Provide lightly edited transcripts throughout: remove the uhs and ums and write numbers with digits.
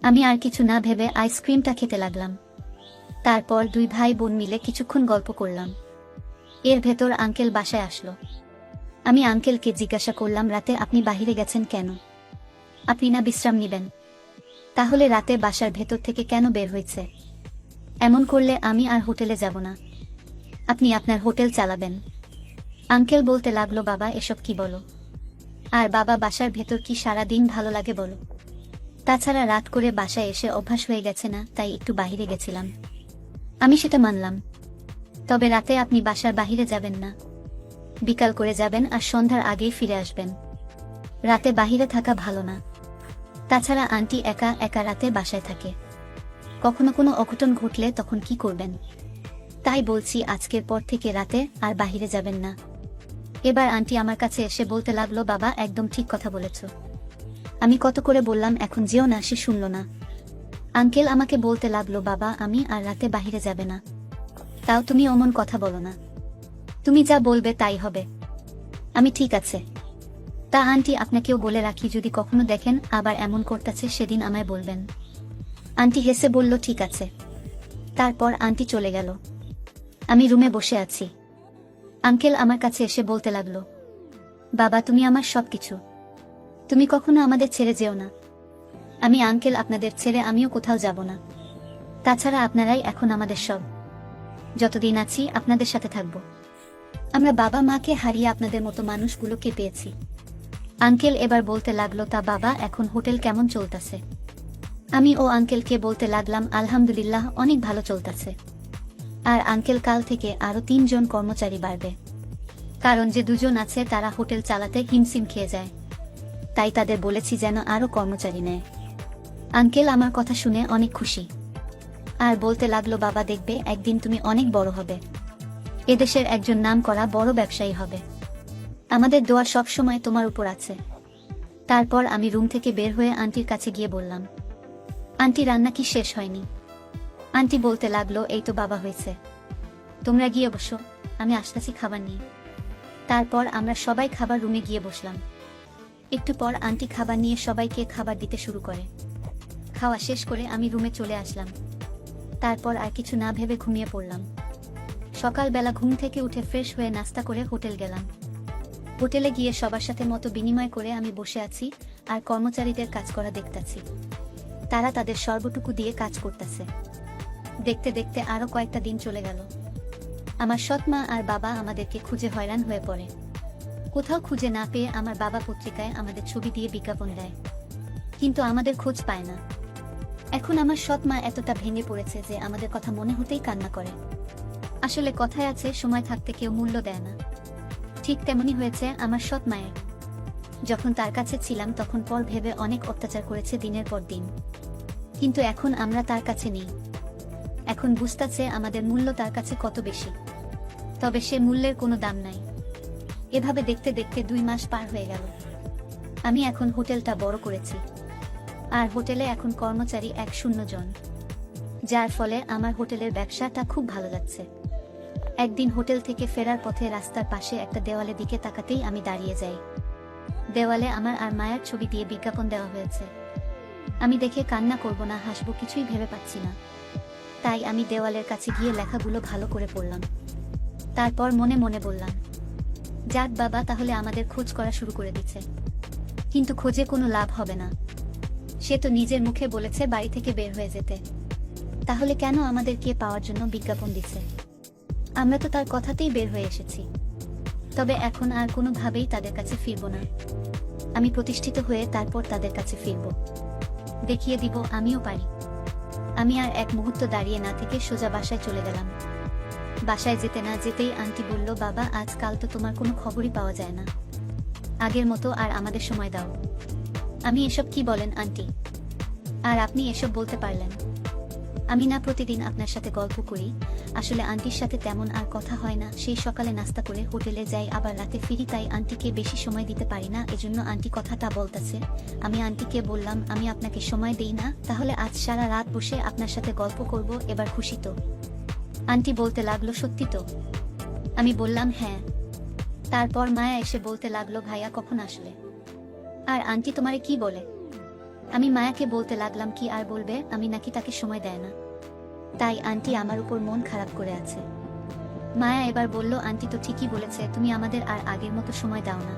আমি আর কিছু না ভেবে আইসক্রিমটা খেতে লাগলাম। তারপর দুই ভাই বোন মিলে কিছুক্ষণ গল্প করলাম। এর ভেতর আঙ্কেল বাসায় আসলো। আমি আঙ্কেলকে জিজ্ঞাসা করলাম, রাতে আপনি বাহিরে গেছেন কেন? আপনি না বিশ্রাম নিবেন? তাহলে রাতে বাসার ভেতর থেকে কেন বের হয়েছে? এমন করলে আমি আর হোটেলে যাব না। আপনি আপনার হোটেল চালাবেন। আঙ্কেল বলতে লাগলো, বাবা এসব কি বলো? আর বাবা, বাসার ভেতর কি সারা দিন ভালো লাগে বলো? তাছাড়া রাত করে বাসায় এসে অভ্যাস হয়ে গেছে না, তাই একটু বাহিরে গেছিলাম। আমি সেটা মানলাম। তবে রাতে আপনি বাসার বাহিরে যাবেন না। বিকাল করে যাবেন আর সন্ধ্যার আগেই ফিরে আসবেন। রাতে বাহিরে থাকা ভালো না। তাছাড়া আন্টি একা একা রাতে বাসায় থাকে। কখনো কোনো অঘটন ঘটলে তখন কি করবেন? তাই বলছি আজকের পর থেকে রাতে আর বাহিরে যাবেন না। এবার আন্টি আমার কাছে এসে বলতে লাগলো, বাবা একদম ঠিক কথা বলেছ। আমি কত করে বললাম এখন যেও না, সে শুনল না। আঙ্কেল আমাকে বলতে লাগলো, বাবা আমি আর রাতে বাহিরে যাবে না। তাও তুমি অমন কথা বলো না। তুমি যা বলবে তাই হবে। আমি ঠিক আছে। তা আন্টি, আপনাকেও বলে রাখি, যদি কখনো দেখেন আবার এমন করতেছে সেদিন আমায় বলবেন। আন্টি হেসে বলল, ঠিক আছে। তারপর আন্টি চলে গেল। আমি রুমে বসে আছি। আঙ্কেল আমার কাছে এসে বলতে লাগলো, বাবা তুমি আমার সবকিছু। তুমি কখনো আমাদের ছেড়ে যেও না। আমি আঙ্কেল, আপনাদের ছেড়ে আমিও কোথাও যাব না। তাছাড়া আপনারাই এখন আমাদের সব। যতদিন আছি আপনাদের সাথে থাকব। আমরা বাবা মাকে হারিয়ে আপনাদের মতো মানুষগুলোকে পেয়েছি। আঙ্কেল এবার বলতে লাগলো, তা বাবা এখন হোটেল কেমন চলতেছে? আমি ও আঙ্কেলকে বলতে লাগলাম, আলহামদুলিল্লাহ অনেক ভালো চলতেছে। আর আঙ্কেল, কাল থেকে আরো 3 জন কর্মচারী বাড়বে। কারণ যে 2 জন আছে তারা হোটেল চালাতে হিমশিম খেয়ে যায়। তাই তাদের বলেছি যেন আরো কর্মচারী নেয়। আঙ্কেল আমার কথা শুনে অনেক খুশি। আর বলতে লাগলো, বাবা দেখবে একদিন তুমি অনেক বড় হবে। এদেশের একজন নামকরা বড় ব্যবসায়ী হবে। আমাদের দোয়া সব সময় তোমার উপর আছে। তারপর আমি রুম থেকে বের হয়ে আন্টির কাছে গিয়ে বললাম, আন্টি রান্না কি শেষ হয়নি? আন্টি বলতে লাগলো, এই তো বাবা হয়েছে। তোমরা গিয়ে বসো, আমি আসতেছি খাবার নিয়ে। তারপর আমরা সবাই খাবার রুমে গিয়ে বসলাম। একটু পর আন্টি খাবার নিয়ে সবাইকে খাবার দিতে শুরু করে। খাওয়া শেষ করে আমি রুমে চলে আসলাম। তারপর আর কিছু না ভেবে ঘুমিয়ে পড়লাম। সকালবেলা ঘুম থেকে উঠে ফ্রেশ হয়ে নাস্তা করে হোটেল গেলাম। হোটেলে গিয়ে সবার সাথে মত বিনিময় করে আমি বসে আছি আর কর্মচারীদের কাজ করা দেখতাছি। তারা তাদের সর্বটুকু দিয়ে কাজ করতেছে। দেখতে দেখতে আরো কয়েকটা দিন চলে গেল। আমার সৎ মা আর বাবা আমাদেরকে খুঁজে হয়রান হয়ে পড়ে। কোথাও খুঁজে না পেয়ে আমার বাবা পত্রিকায় আমাদের ছবি দিয়ে বিজ্ঞাপন দেয়, কিন্তু আমাদের খোঁজ পায় না। এখন আমার সৎ মা এতটা ভেঙে পড়েছে যে আমাদের কথা মনে হতেই কান্না করে। আসলে কথায় আছে, সময় থাকতে কেউ মূল্য দেয় না। ঠিক তেমনি হয়েছে আমার সৎ মায়ের। যখন তার কাছে ছিলাম তখন পর ভেবে অনেক অত্যাচার করেছে দিনের পর দিন, কিন্তু এখন আমরা তার কাছে নেই। এখন বুঝতাছে আমাদের মূল্য তার কাছে কত বেশি। তবে সে মূল্যের কোনো দাম নাই। এভাবে দেখতে দেখতে 2 মাস পার হয়ে গেল। আমি এখন হোটেলটা বড় করেছি আর হোটেলে এখন কর্মচারী 100 জন, যার ফলে আমার হোটেলের ব্যবসাটা খুব ভালো যাচ্ছে। একদিন হোটেল থেকে ফেরার পথে রাস্তার পাশে একটা দেওয়ালের দিকে তাকাতেই আমি দাঁড়িয়ে যাই। দেওয়ালে আমার আর মায়ের ছবি দিয়ে বিজ্ঞাপন দেওয়া হয়েছে। আমি দেখে কান্না করব না হাসবো কিছুই ভেবে পাচ্ছি না। তাই আমি দেওয়ালের কাছে গিয়ে লেখাগুলো ভালো করে পড়লাম। তারপর মনে মনে বললাম, যাক বাবা, তাহলে আমাদের খোঁজ করা শুরু করে দিচ্ছে। কিন্তু খোঁজে কোনো লাভ হবে না। সে তো নিজের মুখে বলেছে বাড়ি থেকে বের হয়ে যেতে। তাহলে কেন আমাদেরকে পাওয়ার জন্য বিজ্ঞাপন দিচ্ছে? আমরা তো তার কথাতেই বের হয়ে এসেছি। তবে এখন আর কোনোভাবেই তাদের কাছে ফিরব না। আমি প্রতিষ্ঠিত হয়ে তারপর তাদের কাছে ফিরব। দেখিয়ে দিব আমিও পারি। আমি আর এক মুহূর্ত দাঁড়িয়ে না থেকে সোজা বাসায় চলে গেলাম। বাসায় যেতে না যেতেই আন্টি বলল, বাবা আজকাল তো তোমার কোনো খবরই পাওয়া যায় না। আগের মতো আর আমাদের সময় দাও। আমি এসব কি বলেন আন্টি? আর আপনি এসব বলতে পারলেন? আমি না প্রতিদিন আপনার সাথে গল্প করি। আসলে আন্টির সাথে তেমন আর কথা হয় না। সেই সকালে নাস্তা করে হোটেলে যাই, আবার রাতে ফিরি, তাই আন্টিকে বেশি সময় দিতে পারি না। এজন্য আন্টি কথাটা বলতেছে। আমি আন্টিকে বললাম, আমি আপনাকে সময় দেই না, তাহলে আজ সারা রাত বসে আপনার সাথে গল্প করব, এবার খুশি তো? আন্টি বলতে লাগলো, সত্যি তো? আমি বললাম হ্যাঁ। তারপর মায়া এসে বলতে লাগলো, ভাইয়া কখন আসলে? আর আন্টি তোমারে কি বলে? আমি মায়াকে বলতে লাগলাম কি আর বলবে, আমি নাকি তাকে সময় দেয় না, তাই আন্টি আমার উপর মন খারাপ করে আছে। মায়া এবার বলল, আন্টি তো ঠিকই বলেছে, তুমি আমাদের আর আগের মতো সময় দাও না।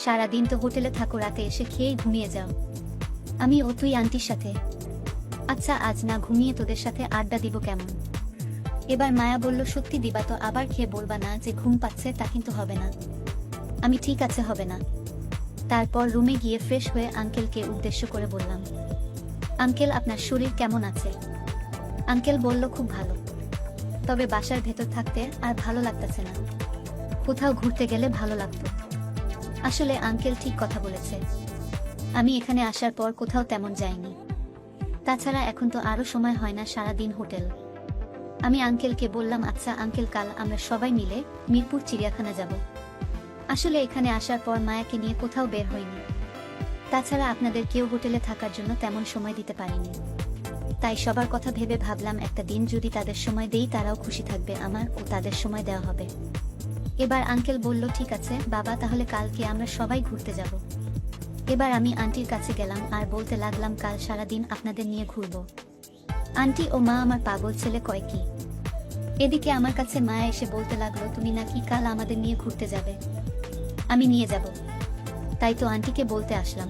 সারাদিন তো হোটেলে থাকো, রাতে এসে খেয়েই ঘুমিয়ে যাও। আমি ও তুই আন্টির সাথে। আচ্ছা, আজ না ঘুমিয়ে তোদের সাথে আড্ডা দিব কেমন? এবার মায়া বলল, সত্যি দিবা তো? আবার খেয়ে বলবা না যে ঘুম পাচ্ছে, তা কিন্তু হবে না। আমি ঠিক আছে, হবে না। তারপর রুমে গিয়ে ফ্রেশ হয়ে আঙ্কেলকে উদ্দেশ্য করে বললাম, আঙ্কেল আপনার শরীর কেমন আছে? আঙ্কেল বলল, খুব ভালো, তবে বাসার ভেতর থাকতে আর ভালো লাগতেছে না, কোথাও ঘুরতে গেলে ভালো লাগতো। আসলে আঙ্কেল ঠিক কথা বলেছে, আমি এখানে আসার পর কোথাও তেমন যাইনি। তাছাড়া এখন তো আরো সময় হয় না, সারাদিন হোটেল। আমি আঙ্কেলকে বললাম, আচ্ছা আঙ্কেল, কাল আমরা সবাই মিলে মিরপুর চিড়িয়াখানা যাব। আসলে এখানে আসার পর মায়াকে নিয়ে কোথাও বের হইনি। তাছাড়া আপনাদের কেউ হোটেলে থাকার জন্য তেমন সময় দিতে পারিনি, তাই সবার কথা ভেবে ভাবলাম একটা দিন যদি তাদের সময় দেই, তারাও খুশি থাকবে, আমার ও তাদের সময় দেওয়া হবে। এবার আঙ্কেল বলল, ঠিক আছে বাবা, তাহলে কালকে আমরা সবাই ঘুরতে যাব। এবার আমি আন্টির কাছে গেলাম আর বলতে লাগলাম, কাল সারাদিন আপনাদের নিয়ে ঘুরবো। আন্টি ও মা আমার পাগল ছেলে কয় কি? এদিকে আমার কাছে মায়া এসে বলতে লাগলো, তুমি নাকি কাল আমাদের নিয়ে ঘুরতে যাবে? আমি নিয়ে যাব, তাই তো আন্টিকে বলতে আসলাম।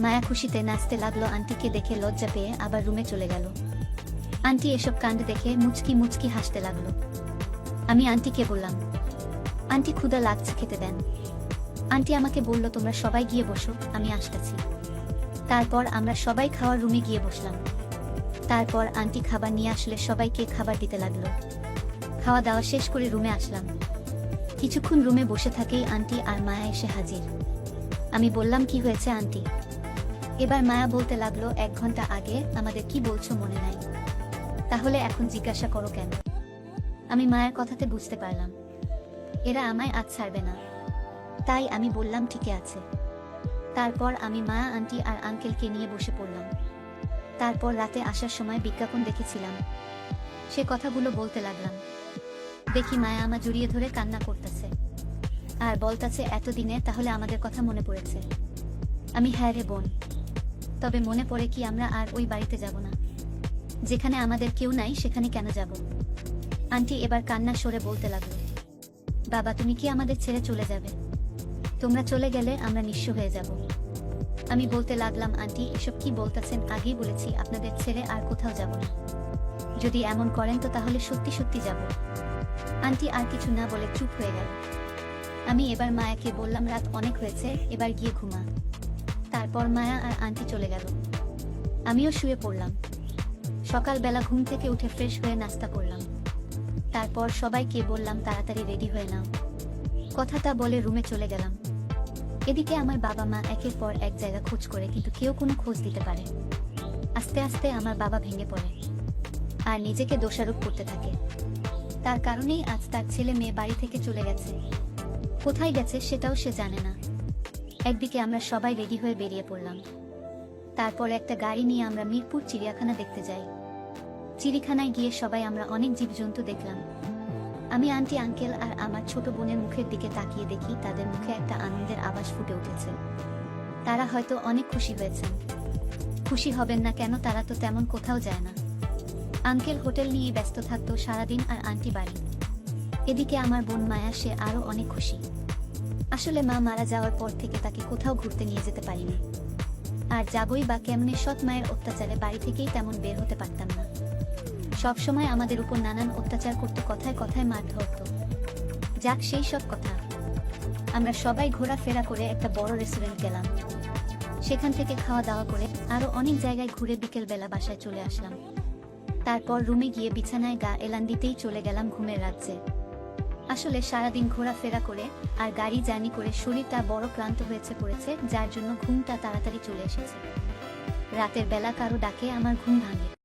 মায়া খুশিতে নাচতে লাগলো, আন্টিকে দেখে লজ্জা পেয়ে আবার রুমে চলে গেল। আন্টি এসব কাণ্ড দেখে মুচকি মুচকি হাসতে লাগলো। আমি আন্টিকে বললাম, আন্টি ক্ষুধা লাগছে, খেতে দেন। আন্টি আমাকে বলল, তোমরা সবাই গিয়ে বসো, আমি আসতেছি। তারপর আমরা সবাই খাওয়ার রুমে গিয়ে বসলাম। তারপর আন্টি খাবার নিয়ে আসলে সবাইকে খাবার দিতে লাগলো। খাওয়া দাওয়া শেষ করে রুমে আসলাম। কিছুক্ষণ রুমে বসে থাকেই আন্টি আর মায়া এসে হাজির। আমি বললাম, কি হয়েছে আন্টি? এবার মায়া বলতে লাগলো, 1 ঘন্টা আগে আমাদের কি বলছো মনে নাই? তাহলে এখন জিজ্ঞাসা করো কেন? আমি মায়ের কথাতে বুঝতে পারলাম এরা আমায় আজ ছাড়বে না, তাই আমি বললাম, ঠিক আছে। তারপর আমি মায়া, আন্টি আর আঙ্কেলকে নিয়ে বসে পড়লাম। তারপর রাতে আসার সময় বিজ্ঞাপন দেখেছিলাম, সে কথাগুলো বলতে লাগলাম। দেখি মায়া আমার জড়িয়ে ধরে কান্না করতেছে আর বলতাছে, এতদিনে তাহলে আমাদের কথা মনে পড়েছে। আমি, হ্যাঁ রে বোন, তবে মনে পড়ে কি আমরা আর ওই বাড়িতে যাব না? যেখানে আমাদের কেউ নাই সেখানে কেন যাব? আন্টি এবার কান্না সরে বলতে লাগলো, বাবা তুমি কি আমাদের ছেড়ে চলে যাবে? তোমরা চলে গেলে আমরা নিঃস্ব হয়ে যাব। আমি বলতে লাগলাম, আন্টি এসব কি বলতেছেন? আগেই বলেছি আপনাদের ছেড়ে আর কোথাও যাব না। যদি এমন করেন তো তাহলে সত্যি সত্যি যাব। আন্টি আর কিছু না বলে চুপ হয়ে গেল। আমি এবার মায়াকে বললাম, রাত অনেক হয়েছে, এবার গিয়ে ঘুমা। তারপর মায়া আর আন্টি চলে গেল, আমিও শুয়ে পড়লাম। সকালবেলা ঘুম থেকে উঠে ফ্রেশ হয়ে নাস্তা করলাম। তারপর সবাইকে বললাম, তাড়াতাড়ি রেডি হয়ে নাও। কথাটা বলে রুমে চলে গেলাম। এদিকে আমার বাবা মা একের পর এক জায়গা খোঁজ করে, কিন্তু কেউ কোনো খোঁজ দিতে পারে। আস্তে আস্তে আমার বাবা ভেঙে পড়ে আর নিজেকে দোষারোপ করতে থাকে। তার কারণেই আজ তার ছেলে মেয়ে বাড়ি থেকে চলে গেছে। কোথায় গেছে সেটাও সে জানে না। একদিকে আমরা সবাই রেডি হয়ে বেরিয়ে পড়লাম। তারপর একটা গাড়ি নিয়ে আমরা মিরপুর চিড়িয়াখানা দেখতে যাই। চিড়িয়াখানায় গিয়ে সবাই আমরা অনেক জীবজন্তু দেখলাম। আমি আন্টি, আঙ্কেল আর আমার ছোট বোনের মুখের দিকে তাকিয়ে দেখি তাদের মুখে একটা আনন্দের আভাস ফুটে উঠেছে। তারা হয়তো অনেক খুশি হয়েছেন। খুশি হবেন না কেন? তারা তো তেমন কোথাও যায় না। আঙ্কেল হোটেল নিয়ে ব্যস্ত থাকতো সারাদিন আর আন্টি বাড়ি। এদিকে আমার বোন মায়া, সে আরো অনেক খুশি। আসলে মা মারা যাওয়ার পর থেকে তাকে কোথাও ঘুরতে নিয়ে যেতে পারিনি। আর যাবই বা কেমনে? সৎ মায়ের অত্যাচারে বাড়ি থেকেই তেমন বের হতে পারতাম না। সব সময় আমাদের উপর নানান অত্যাচার করতো, কথায় কথায় মার ধরতো। যাক সেই সব কথা। আমরা সবাই ঘোরাফেরা করে একটা বড় রেস্টুরেন্ট গেলাম। সেখান থেকে খাওয়া দাওয়া করে আরো অনেক জায়গায় ঘুরে বিকেল বেলা বাসায় চলে আসলাম। তারপর রুমে গিয়ে বিছানায় গা এলান দিতেই চলে গেলাম ঘুমের রাজ্যে। আসলে সারাদিন ঘোরাফেরা করে আর গাড়ি জার্নি করে শরীরটা বড় ক্লান্ত হয়েছে পড়েছে, যার জন্য ঘুমটা তাড়াতাড়ি চলে এসেছে। রাতের বেলা কারো ডাকে আমার ঘুম ভাঙে।